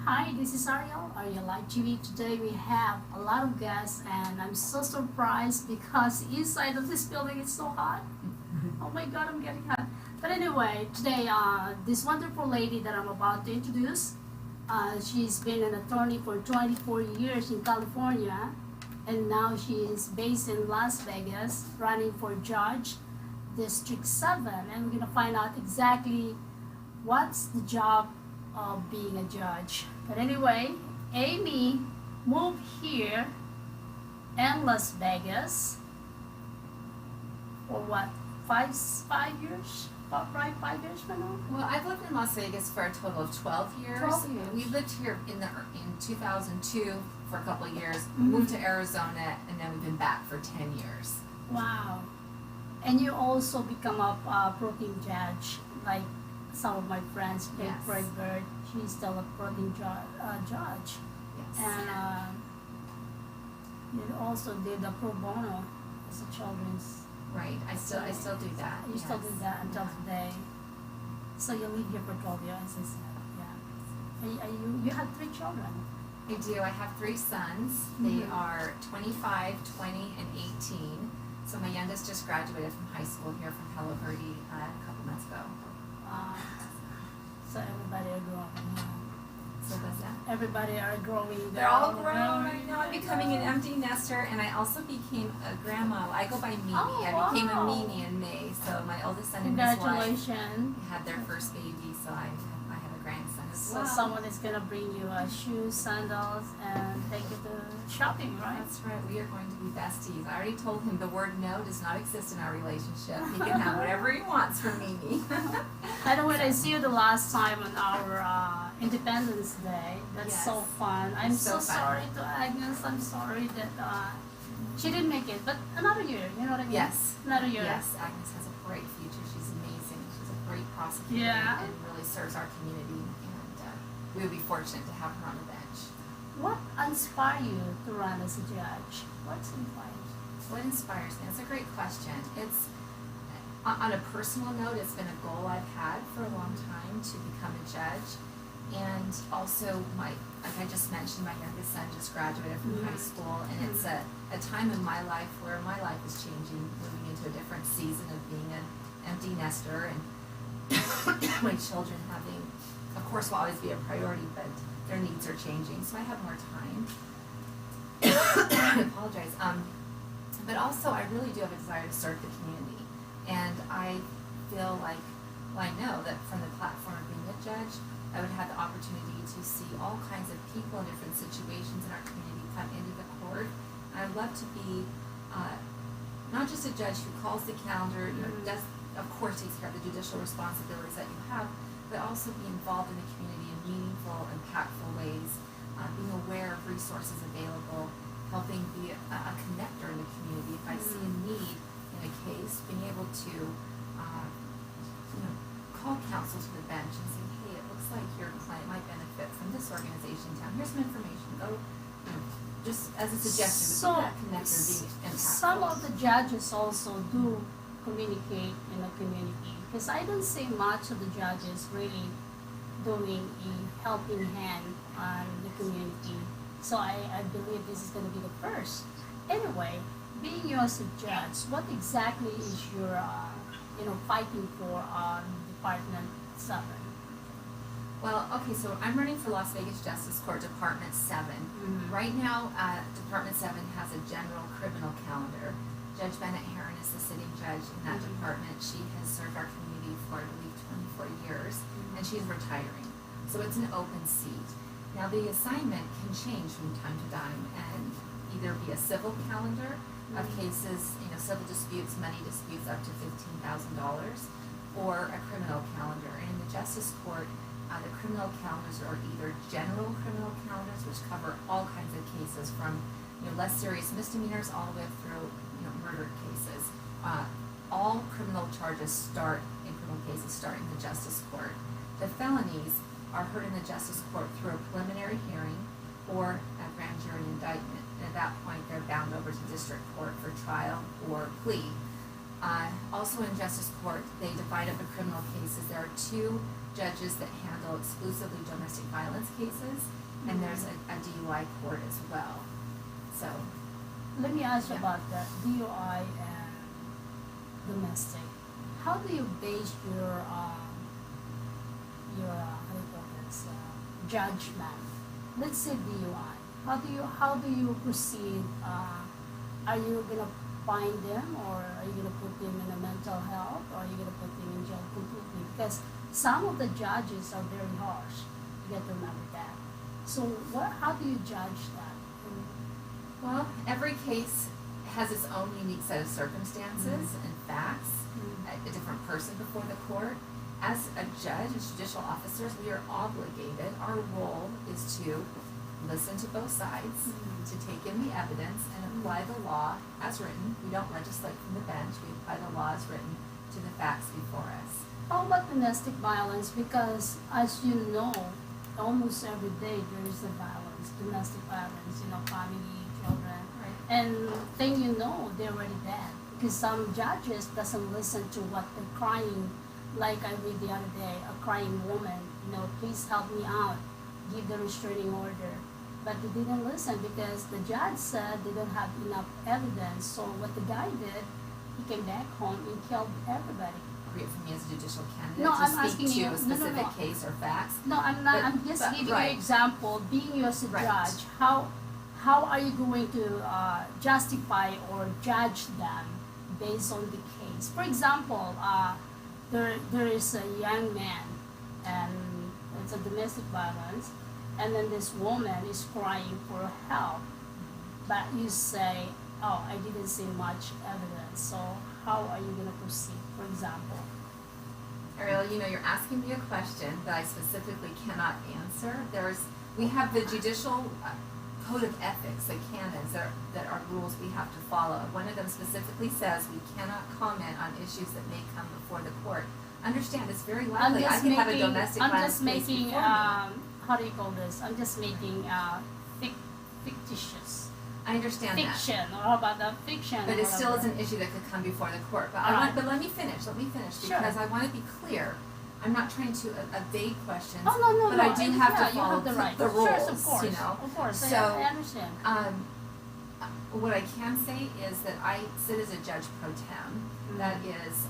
Hi, this is Ariel Live TV. Today we have a lot of guests and I'm so surprised because inside of this building is so hot. Oh my god, I'm getting hot. But anyway, today this wonderful lady that I'm about to introduce, she's been an attorney for 24 years in California and now she is based in Las Vegas running for Judge District 7, and we're going to find out exactly what's the job of being a judge. But anyway, Amy moved here in Las Vegas for what, five years? About right, 5 years from now? Well, I've lived in Las Vegas for a total of 12 years. 12 years. We lived here in 2002 for a couple of years, Mm-hmm. moved to Arizona, and then we've been back for 10 years. Wow. And you also become a protein judge, like some of my friends, Yes. Craig Bird, she's still a protein judge. Yes. And you also did the pro bono as a children's. Right. I still do that. You still do that until today. So you live here for 12 years, as I said. Yeah. You have 3 children. I do. I have 3 sons. They are 25, 20, and 18. So my youngest just graduated from high school here from Palo Verde a couple months ago. So everybody are growing. Yeah. So that's that. Everybody are growing. They're all grown right now. I'm becoming an empty nester, and I also became a grandma. I go by Mimi. Oh, I became a wow. Mimi in May. So my oldest son and his wife Congratulations. had their first baby, so I have a grandson as So well. someone is gonna bring you shoes, sandals, and take you to shopping, right? That's right. We are going to be besties. I already told him the word no does not exist in our relationship. He can have whatever he wants from Mimi. I know when I see you the last time on our Independence Day. That's Yes. so fun. I'm so So fun. sorry to Agnes. I'm sorry that she didn't make it. But another year, you know what I mean? Yes. Another year. Yes, Agnes has a bright future. She's amazing. She's a great prosecutor Yeah. and really serves our community. And we would be fortunate to have her on the bench. What inspired you to run as a judge? What's inspired? What inspires me? That's a great question. It's on a personal note, it's been a goal I've had for a long time to become a judge. And also, like I just mentioned, my youngest son just graduated from high school, and it's a time in my life where my life is changing, moving into a different season of being an empty nester, and my children having, of course, will always be a priority, but their needs are changing, so I have more time. I apologize. But also, I really do have a desire to serve the community, and I feel like, well, I know that from the platform of being a judge, I would have the opportunity to see all kinds of people in different situations in our community come into the court. I would love to be not just a judge who calls the calendar, does, of course, takes care of the judicial responsibilities that you have, but also be involved in the community in meaningful, impactful ways, being aware of resources available, helping be a connector in the community. If I see a need in a case, being able to call counsel to the bench and say, hey, it looks like your client might benefit from this organization in town. Here's some information. Go, just as a suggestion, So, but be that connector, being impactful. some of the judges also do communicate in the community, because I don't see much of the judges really doing a helping hand on the community. So I believe this is going to be the first. Anyway, being you as a judge, what exactly is your fighting for on Department 7? Well, okay, so I'm running for Las Vegas Justice Court Department 7. Right now, Department 7 has a general criminal calendar. Judge Bennett Herron is the sitting judge in that department. She has served our community for, I believe, 24 years, and she's retiring. So it's an open seat. Now, the assignment can change from time to time and either be a civil calendar of cases, civil disputes, money disputes up to $15,000, or a criminal calendar. And in the Justice Court, the criminal calendars are either general criminal calendars, which cover all kinds of cases from less serious misdemeanors all the way through murder cases. All criminal charges start in criminal cases start in the Justice Court. The felonies are heard in the Justice Court through a preliminary hearing or a grand jury indictment. And at that point, they're bound over to district court for trial or plea. Also in justice court, they divide up the criminal cases. There are 2 judges that handle exclusively domestic violence cases, and there's a DUI court as well. So, Let me ask you Yeah. about that DUI and domestic. How do you base your how do you call this judgment? Let's say DUI. How do you proceed? Are you gonna fine them, or are you gonna put them in a mental health, or are you gonna put them in jail completely? Because some of the judges are very harsh. You get to remember that. So how do you judge that? well, every case has its own unique set of circumstances and facts. A different person before the court. As a judge, as judicial officers, we are obligated, our role is to listen to both sides, to take in the evidence and apply the law as written. We don't legislate from the bench, we apply the law as written to the facts before us. How about domestic violence? Because as you know, almost every day there is a violence, domestic violence, family, children. Right. And thing you know, they're already dead. Because some judges doesn't listen to what the crying, like I read the other day, a crying woman, please help me out, give the restraining order. But they didn't listen because the judge said they don't have enough evidence. So what the guy did, he came back home and killed everybody. Appropriate for me as a judicial candidate No, I'm to asking speak you- to a no, no, specific no. case or facts. No, I'm not. But- I'm just but- giving you right. an example. Being you as a Right. judge, how are you going to justify or judge them based on the case? For example, there is a young man, and it's a domestic violence, and then this woman is crying for help, but you say, "Oh, I didn't see much evidence." So how are you going to proceed? For example. Ariel, you're asking me a question that I specifically cannot answer. We have the judicial code of ethics, the canons that are rules we have to follow. One of them specifically says we cannot comment on issues that may come before the court. Understand, it's very likely I can have a domestic violence case before me. How do you call this? I'm just making fictitious. I understand that. Fiction, or how about the fiction? But or it still is whatever. an issue that could come before the court. But Alright. but let me finish. Sure. Because I want to be clear. I'm not trying to evade questions. Oh, no, but no. I do have yeah, to follow you have the right. the rules. Sure, of course. Of course. So, I understand. What I can say is that I sit as a judge pro tem. That is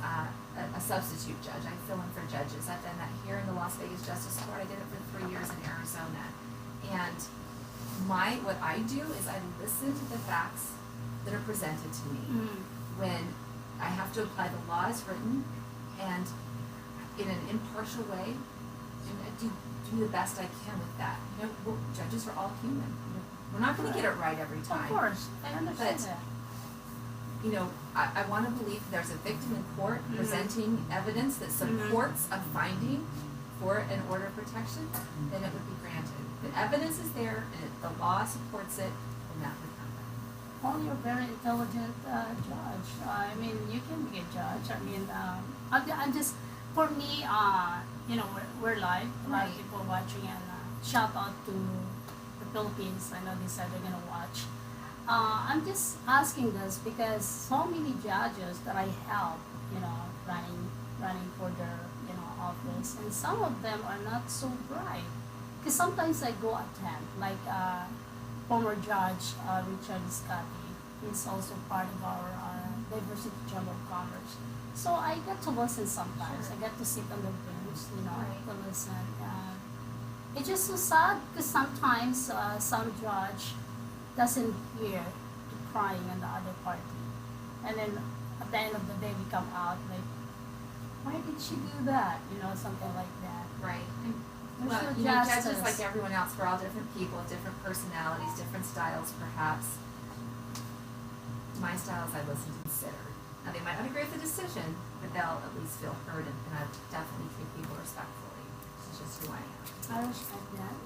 a substitute judge. I fill in for judges. I've done that here in the Las Vegas Justice Court. I did it for 3 years in Arizona. And what I do is I listen to the facts that are presented to me. When I have to apply the law as written and in an impartial way, and I do the best I can with that. Judges are all human. We're not going to get it right every time. Of course, I understand But- that. I want to believe there's a victim in court presenting evidence that supports a finding for an order of protection, then it would be granted. The evidence is there and the law supports it, then that would happen. Well, you're a very intelligent judge. I mean, you can be a judge. I mean, I'm just, for me, we're live. A lot of Right. people watching, and shout out to the Philippines. I know they said they're gonna watch. I'm just asking this because so many judges that I help, running for their, office, and some of them are not so bright. Because sometimes I go attend, like former judge Richard Scotty. He's also part of our Diversity Chamber of Commerce. So I get to listen sometimes. Sure. I get to sit on the bench, Right. to listen. It's just so sad because sometimes some judge doesn't hear the crying on the other party. And then at the end of the day we come out like, why did she do that? Something like that. Right. There's Well, no judges justice. like everyone else, we're all different people with different personalities, different styles perhaps. My style is I listen to consider. Now they might not agree with the decision, but they'll at least feel heard and I definitely treat people respectfully. It's just who I am. I respect that.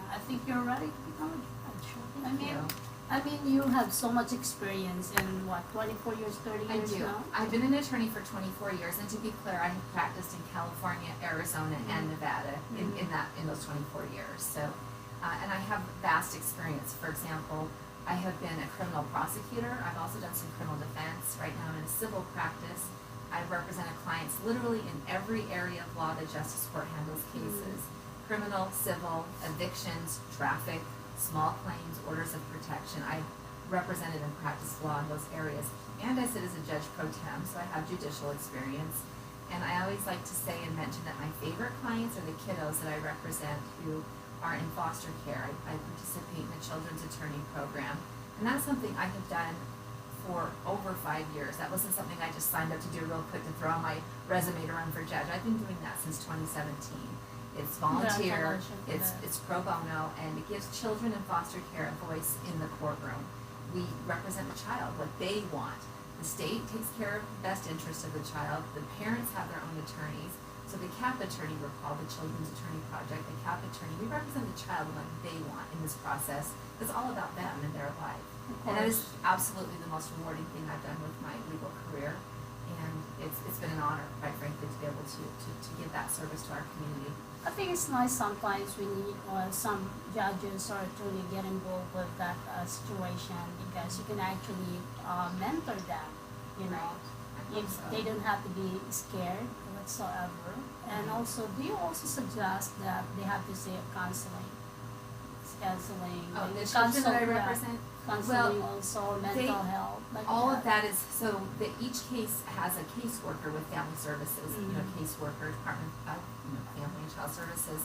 I think you're ready to become a judge. I mean, you have so much experience in 24 years, 30 I years do. now? I've been an attorney for 24 years, and to be clear, I have practiced in California, Arizona, and Nevada in those 24 years. So, and I have vast experience. For example, I have been a criminal prosecutor. I've also done some criminal defense. Right now I'm in a civil practice. I've represented clients literally in every area of law that justice court handles cases. Criminal, civil, evictions, traffic, small claims, orders of protection. I've represented and practiced law in those areas. And I sit as a judge pro tem, so I have judicial experience. And I always like to say and mention that my favorite clients are the kiddos that I represent who are in foster care. I participate in the Children's Attorney Program. And that's something I have done for over 5 years. That wasn't something I just signed up to do real quick to throw on my resume to run for judge. I've been doing that since 2017. It's volunteer, it's pro bono, and it gives children in foster care a voice in the courtroom. We represent the child, what they want. The state takes care of the best interest of the child. The parents have their own attorneys. So the CAP attorney, we're called the Children's Attorney Project, the CAP attorney, we represent the child and what they want in this process. It's all about them and their life. And that is absolutely the most rewarding thing I've done with my legal career. And it's been an honor, quite frankly, to be able to give that service to our community. I think it's nice sometimes we need some judges or attorney get involved with that situation because you can actually mentor them, you know. They don't have to be scared whatsoever. And also, do you also suggest that they have to see counseling? Counseling. Oh, the children that I represent? Counseling also, mental health. Like all of that is, so that each case has a caseworker with family services, you know, caseworker, Department of Family and Child Services,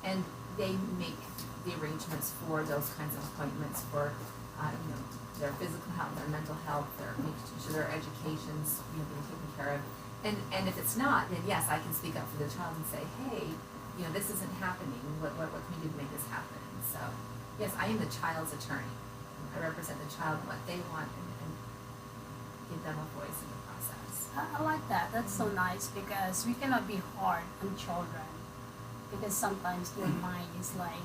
and they make the arrangements for those kinds of appointments for, their physical health, their mental health, making sure their education's, being taken care of. And if it's not, then yes, I can speak up for the child and say, hey, this isn't happening. What can we do to make this happen? So, yes, I am the child's attorney. I represent the child and what they want and give them a voice in the process. I like that. That's so nice because we cannot be hard on children because sometimes their mind is like,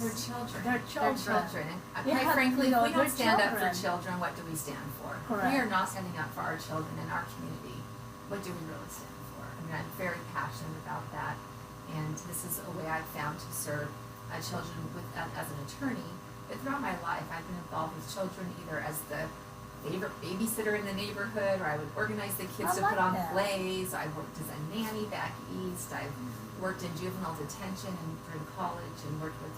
they're children. They're children. And quite frankly, if we don't stand up for children, what do we stand for? Correct. We are not standing up for our children in our community. What do we really stand for? I mean, I'm very passionate about that. And this is a way I've found to serve children as an attorney. But throughout my life, I've been involved with children either as the favorite babysitter in the neighborhood, or I would organize the kids to put on plays. I worked as a nanny back east. I've worked in juvenile detention and during college and worked with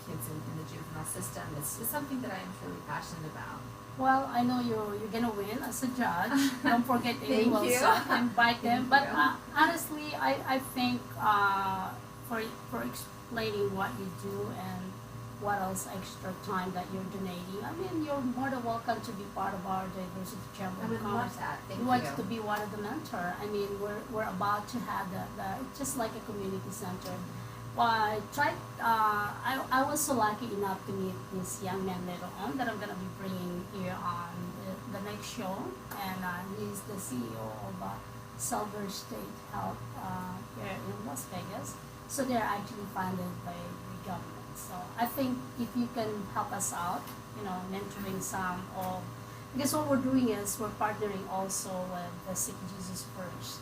kids in the juvenile system. It's something that I am truly passionate about. Well, I know you're gonna win as a judge. Don't forget Thank Amy you. Wilson. Invite them. But you. honestly, I think for explaining what you do and what else extra time that you're donating, I mean, you're more than welcome to be part of our diversity chamber. I would love that. Thank you. We want you to be one of the mentor. I mean, we're about to have the just like a community center. Well, I was so lucky enough to meet this young man later on that I'm going to be bringing here on the next show. And he's the CEO of Silver State Health here in Las Vegas. So they're actually funded by the government. So I think if you can help us out, mentoring some of, because what we're doing is we're partnering also with the Sick Jesus First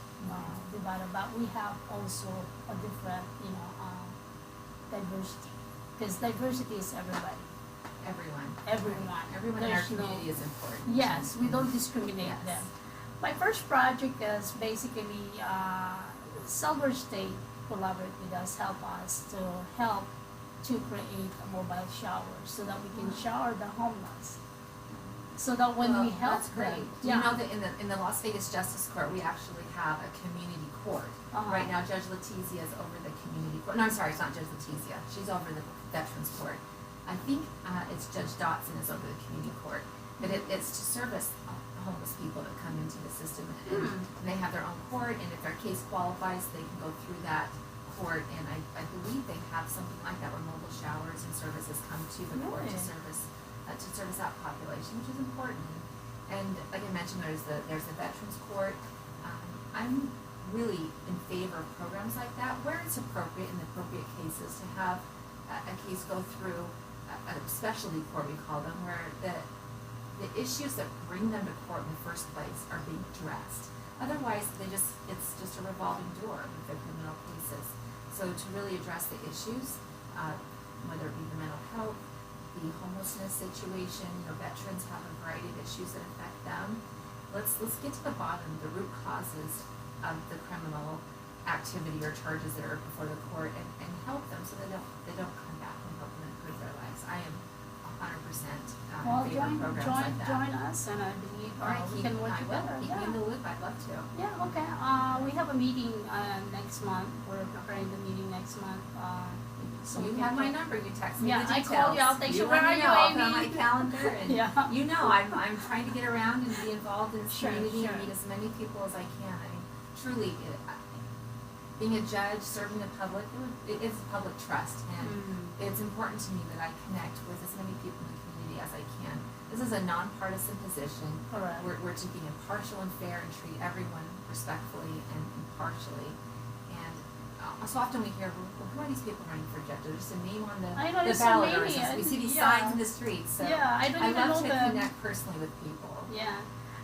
divided, but we have also a different, diversity, because diversity is everybody. Everyone in our community is important. Yes, we don't discriminate them. My first project is basically Silver State collaborate with us, help to create a mobile shower so that we can shower the homeless. So that when we help that's great. them, Do you know that in the Las Vegas Justice Court we actually have a community court. Right now Judge Letizia is over the community court. No, I'm sorry, it's not Judge Letizia. She's over the Veterans Court. I think it's Judge Dotson is over the community court. But it's to service homeless people that come into the system and they have their own court, and if their case qualifies they can go through that court, and I believe they have something like that where mobile showers and services come to the court to service that population, which is important. And like I mentioned, there's the Veterans Court. I'm really in favor of programs like that where it's appropriate in the appropriate cases to have a case go through a specialty court, we call them, where the issues that bring them to court in the first place are being addressed. Otherwise, it's just a revolving door with their criminal cases. So to really address the issues, whether it be the mental health, the homelessness situation. Veterans have a variety of issues that affect them. Let's get to the bottom, the root causes of the criminal activity or charges that are before the court, and help them so they don't come back and help them improve their lives. I am 100% in favor of programs like that. Join us, and I believe we can work together. Keep me in the loop. I'd love to. Yeah, okay. We have a meeting next month. We're preparing the meeting next month. So you we have can my number. You text me Yeah, the I details. call you. I'll text you. Where let are me you, know. I'll put Amy? on my calendar, and Yeah. you know, I'm trying to get around and be involved in this Sure, community sure. and meet as many people as I can. I mean, truly, being a judge, serving the public, it's public trust, and it's important to me that I connect with as many people in the community as I can. This is a nonpartisan position. Correct. We're to be impartial and fair and treat everyone respectfully and impartially. And so often we hear, well, who are these people running for judge? There's just a name on the I know, the there's so ballot, or many. we see these Yeah. signs in the streets. So Yeah, I don't even love know to them. connect personally with people. Yeah.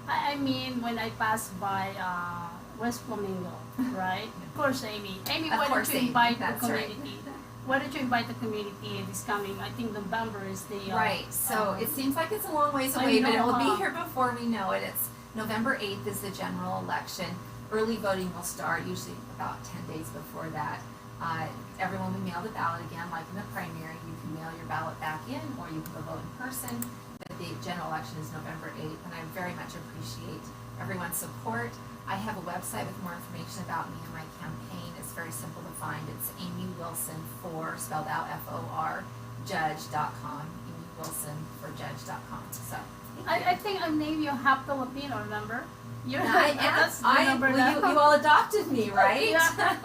I mean, when I pass by West Flamingo, right? Of course, Amy. Amy, Of why don't course, you Amy. invite the That's right. community? Why don't you invite the community this coming? I think November is the Right. So it seems like it's a long ways I away, but it know, will huh? be here before we know it. It's November 8th is the general election. Early voting will start usually about 10 days before that. Everyone will mail the ballot again, like in the primary. You can mail your ballot back in, or you can go vote in person. But the general election is November 8th, and I very much appreciate everyone's support. I have a website with more information about me and my campaign. It's very simple to find. It's Amy Wilson for, spelled out F-O-R, judge.com. Amy Wilson for judge.com. So, I think I named you half Filipino, remember? You're you that. all adopted me, right? Yeah.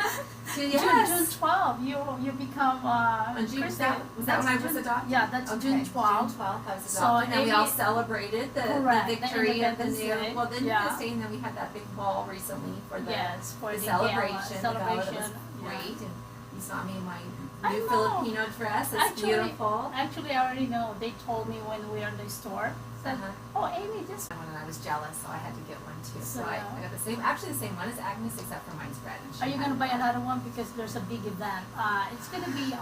So, June yes. 12, you become On June, Christian. was that when I was June- adopted? Yeah, that's Okay, June 12. June 12th, I was So adopted, and we all Amy- celebrated the Correct, the victory of the Independence new, Day. well, the Yeah. Independence Day, and then we had that big ball recently for the, Yes, for the the celebration. gala, The gala that was celebration. great, and you saw me in my I new know. Filipino dress. It's Actually- beautiful. Actually, I already know. They told me when we were in the store. Said, Uh-huh. oh, Amy, just And I was jealous, so I had to get one too. So So, I got the same, actually the same one as Agnes, except for mine's red. And she are you had gonna buy one. another one because there's a big event? It's gonna be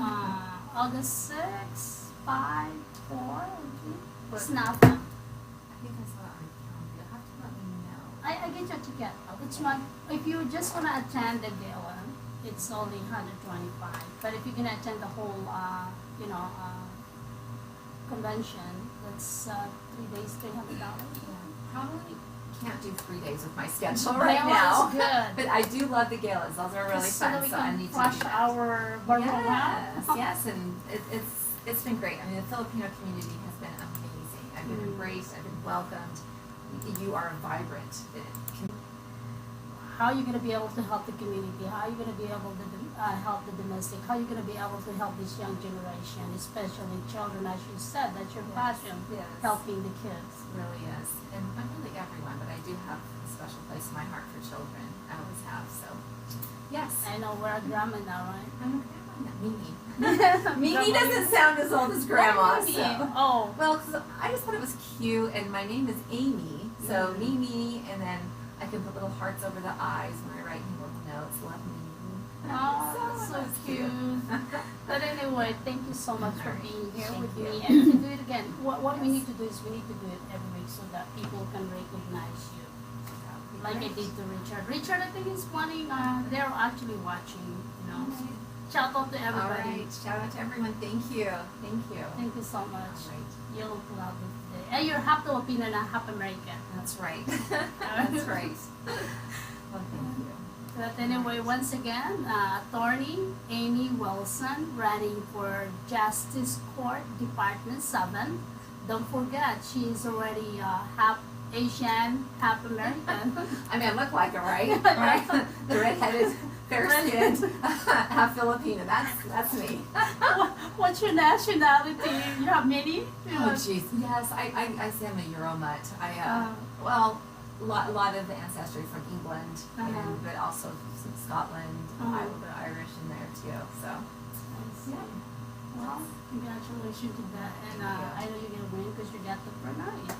August 6, 5, 4. It's nothing. I think I saw it on the calendar. You'll have to let me know. I get your ticket. It's one. If you just wanna attend the gala, it's only 125. But if you're gonna attend the whole, convention, that's 3 days, $300. Yeah, probably can't do 3 days with my schedule Gala right is now. good. But I do love the galas. Those are really So fun. that we So I can need to flush do that. our barrel Yes, yes, and it's been great. I mean, the Filipino community has been amazing. I've been embraced. I've been welcomed. You are vibrant. How are you going to be able to help the community? How are you going to be able to help the domestic? How are you going to be able to help this young generation, especially children, as you said, that's your passion, Yes. helping the kids. It really is, and really everyone. But I do have a special place in my heart for children. I always have. So, yes. I know we're a grandma now, right? I'm a grandma now. Mimi. Mimi doesn't sound as old as grandma. Mimi? So. Oh, Well, 'cause I just thought it was cute, and my name is Amy, so Mimi, and then I can put little hearts over the eyes when I write me little notes. Love me. that's so cute. But anyway, thank you so much for Alright, being here thank with you. me. And to do it again, what we need to do is we need to do it every week so that people can recognize you. Like I did to Richard. Richard, I think is planning, they're actually watching, Shout out to All everybody. right, shout out to everyone. Thank you. Thank you. Thank you so much. All right. You look lovely today. And you're half Filipino and half American. That's right. That's right. Well, thank you. But anyway, once again, Attorney Amy Wilson running for Justice Court Department 7. Don't forget, she's already half Asian, half American. I mean, I look like it, right? Right? The redheaded, fair-skinned, half Filipino. That's me. What's your nationality? You have many? Oh, jeez. Yes, I say I'm a Euromut. Well, a lot of the ancestry from England, but also some Scotland, a little bit of Irish in there too. So, yeah. Well, congratulations to that. And I know you're going to win because you got the Brunei.